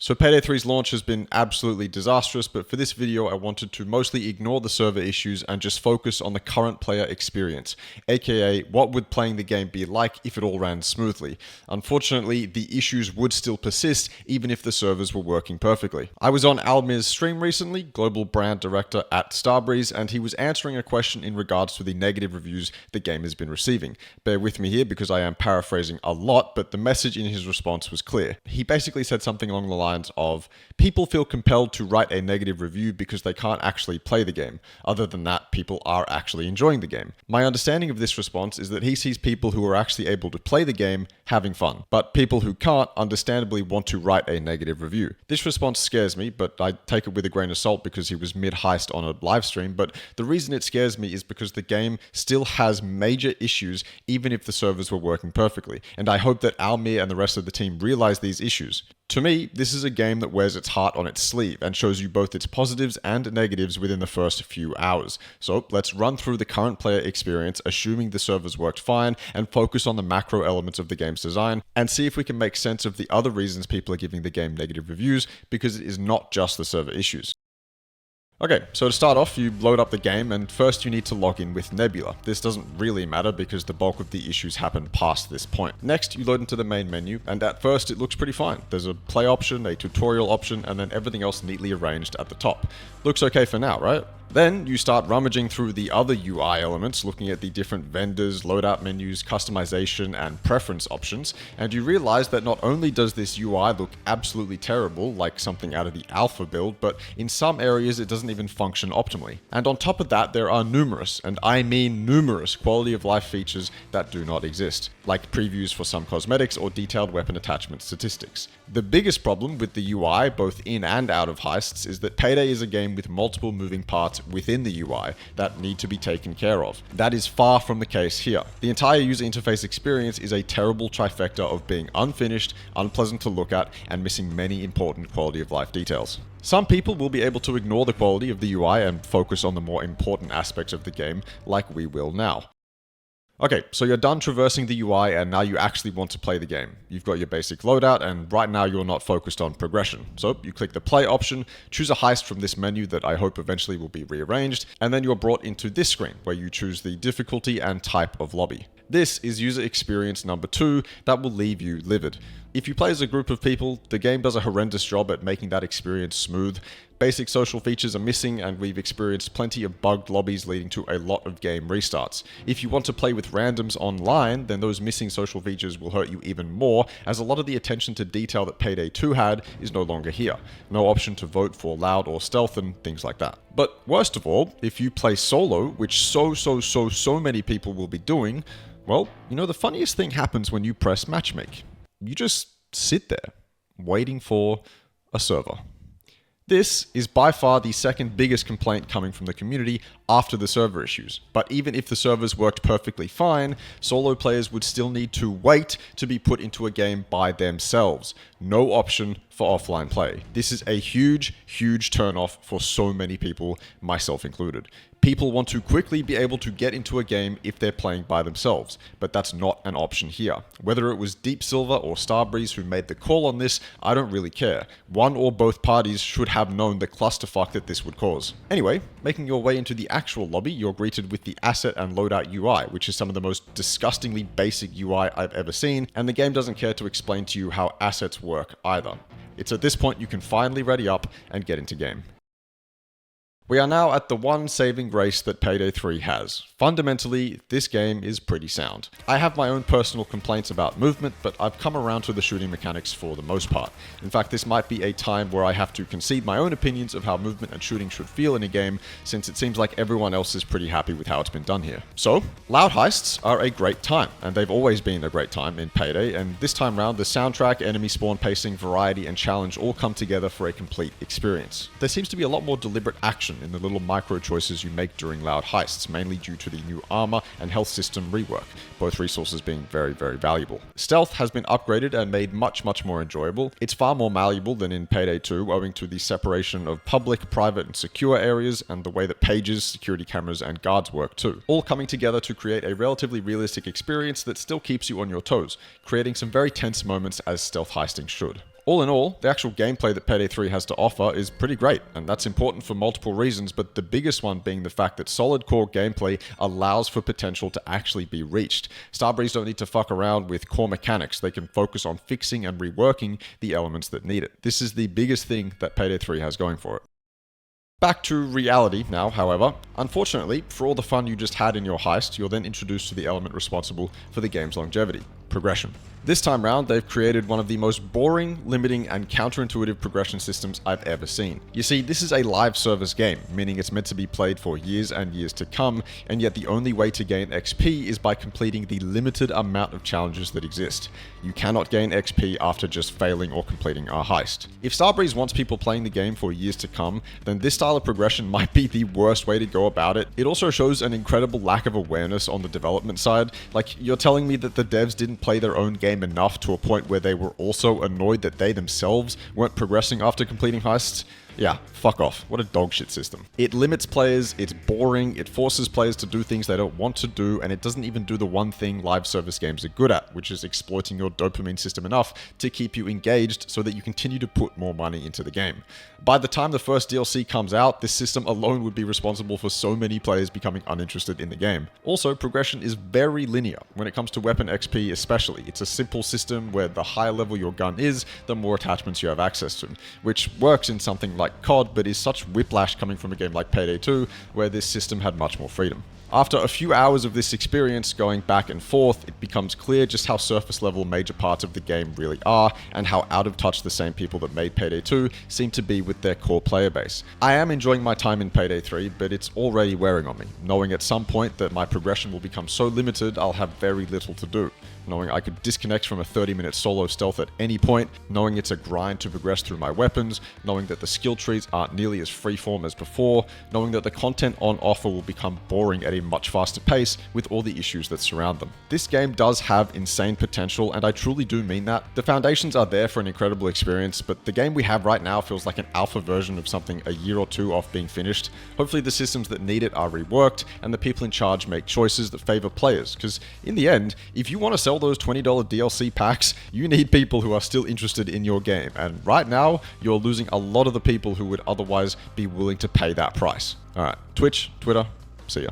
So Payday 3's launch has been absolutely disastrous, but for this video I wanted to mostly ignore the server issues and just focus on the current player experience, aka what would playing the game be like if it all ran smoothly. Unfortunately, the issues would still persist even if the servers were working perfectly. I was on Almir's stream recently, global brand director at Starbreeze, and he was answering a question in regards to the negative reviews the game has been receiving. Bear with me here because I am paraphrasing a lot, but the message in his response was clear. He basically said something along the lines of, people feel compelled to write a negative review because they can't actually play the game. Other than that, people are actually enjoying the game. My understanding of this response is that he sees people who are actually able to play the game having fun, but people who can't understandably want to write a negative review. This response scares me, but I take it with a grain of salt because he was mid-heist on a live stream, but the reason it scares me is because the game still has major issues even if the servers were working perfectly, and I hope that Almir and the rest of the team realize these issues. To me, this is a game that wears its heart on its sleeve and shows you both its positives and negatives within the first few hours. So let's run through the current player experience, assuming the servers worked fine, and focus on the macro elements of the game's design, and see if we can make sense of the other reasons people are giving the game negative reviews, because it is not just the server issues. Okay, so to start off, you load up the game, and first you need to log in with Nebula. This doesn't really matter because the bulk of the issues happen past this point. Next, you load into the main menu, and at first it looks pretty fine. There's a play option, a tutorial option, and then everything else neatly arranged at the top. Looks okay for now, right? Then you start rummaging through the other UI elements, looking at the different vendors, loadout menus, customization, and preference options, and you realize that not only does this UI look absolutely terrible, like something out of the alpha build, but in some areas it doesn't even function optimally. And on top of that, there are numerous, and I mean numerous, quality of life features that do not exist, like previews for some cosmetics or detailed weapon attachment statistics. The biggest problem with the UI, both in and out of heists, is that Payday is a game with multiple moving parts within the UI that need to be taken care of. That is far from the case here. The entire user interface experience is a terrible trifecta of being unfinished, unpleasant to look at, and missing many important quality of life details. Some people will be able to ignore the quality of the UI and focus on the more important aspects of the game, like we will now. Okay, so you're done traversing the UI and now you actually want to play the game. You've got your basic loadout and right now you're not focused on progression. So you click the play option, choose a heist from this menu that I hope eventually will be rearranged, and then you're brought into this screen where you choose the difficulty and type of lobby. This is user experience number 2 that will leave you livid. If you play as a group of people, the game does a horrendous job at making that experience smooth. Basic social features are missing, and we've experienced plenty of bugged lobbies leading to a lot of game restarts. If you want to play with randoms online, then those missing social features will hurt you even more, as a lot of the attention to detail that Payday 2 had is no longer here. No option to vote for loud or stealth and things like that. But worst of all, if you play solo, which so many people will be doing, well, you know, the funniest thing happens when you press matchmake. You just sit there, waiting for a server. This is by far the second biggest complaint coming from the community after the server issues. But even if the servers worked perfectly fine, solo players would still need to wait to be put into a game by themselves. No option for offline play. This is a huge turn-off for so many people, myself included. People want to quickly be able to get into a game if they're playing by themselves, but that's not an option here. Whether it was Deep Silver or Starbreeze who made the call on this, I don't really care. One or both parties should have known the clusterfuck that this would cause. Anyway, making your way into the actual lobby, you're greeted with the asset and loadout UI, which is some of the most disgustingly basic UI I've ever seen, and the game doesn't care to explain to you how assets work either. It's at this point you can finally ready up and get into game. We are now at the one saving grace that Payday 3 has. Fundamentally, this game is pretty sound. I have my own personal complaints about movement, but I've come around to the shooting mechanics for the most part. In fact, this might be a time where I have to concede my own opinions of how movement and shooting should feel in a game, since it seems like everyone else is pretty happy with how it's been done here. So, loud heists are a great time, and they've always been a great time in Payday, and this time round, the soundtrack, enemy spawn pacing, variety, and challenge all come together for a complete experience. There seems to be a lot more deliberate action in the little micro choices you make during loud heists, mainly due to the new armor and health system rework, both resources being very valuable. Stealth has been upgraded and made much more enjoyable. It's far more malleable than in Payday 2, owing to the separation of public, private, and secure areas, and the way that pages, security cameras, and guards work too, all coming together to create a relatively realistic experience that still keeps you on your toes, creating some very tense moments as stealth heisting should. All in all, the actual gameplay that Payday 3 has to offer is pretty great, and that's important for multiple reasons, but the biggest one being the fact that solid core gameplay allows for potential to actually be reached. Starbreeze don't need to fuck around with core mechanics, they can focus on fixing and reworking the elements that need it. This is the biggest thing that Payday 3 has going for it. Back to reality now, however. Unfortunately, for all the fun you just had in your heist, you're then introduced to the element responsible for the game's longevity: progression. This time round, they've created one of the most boring, limiting, and counterintuitive progression systems I've ever seen. You see, this is a live service game, meaning it's meant to be played for years and years to come, and yet the only way to gain XP is by completing the limited amount of challenges that exist. You cannot gain XP after just failing or completing a heist. If Starbreeze wants people playing the game for years to come, then this style of progression might be the worst way to go about it. It also shows an incredible lack of awareness on the development side. Like, you're telling me that the devs didn't play their own game enough to a point where they were also annoyed that they themselves weren't progressing after completing heists? Yeah, fuck off. What a dogshit system. It limits players, it's boring, it forces players to do things they don't want to do, and it doesn't even do the one thing live service games are good at, which is exploiting your dopamine system enough to keep you engaged so that you continue to put more money into the game. By the time the first DLC comes out, this system alone would be responsible for so many players becoming uninterested in the game. Also, progression is very linear when it comes to weapon XP especially. It's a simple system where the higher level your gun is, the more attachments you have access to, which works in something like COD, but is such whiplash coming from a game like Payday 2, where this system had much more freedom. After a few hours of this experience going back and forth, it becomes clear just how surface level major parts of the game really are, and how out of touch the same people that made Payday 2 seem to be with their core player base. I am enjoying my time in Payday 3, but it's already wearing on me, knowing at some point that my progression will become so limited I'll have very little to do. Knowing I could disconnect from a 30-minute solo stealth at any point, knowing it's a grind to progress through my weapons, knowing that the skill trees aren't nearly as freeform as before, knowing that the content on offer will become boring at a much faster pace with all the issues that surround them. This game does have insane potential, and I truly do mean that. The foundations are there for an incredible experience, but the game we have right now feels like an alpha version of something a year or two off being finished. Hopefully the systems that need it are reworked, and the people in charge make choices that favor players, because in the end, if you want to sell those $20 DLC packs, you need people who are still interested in your game, and right now, you're losing a lot of the people who would otherwise be willing to pay that price. Alright, Twitch, Twitter, see ya.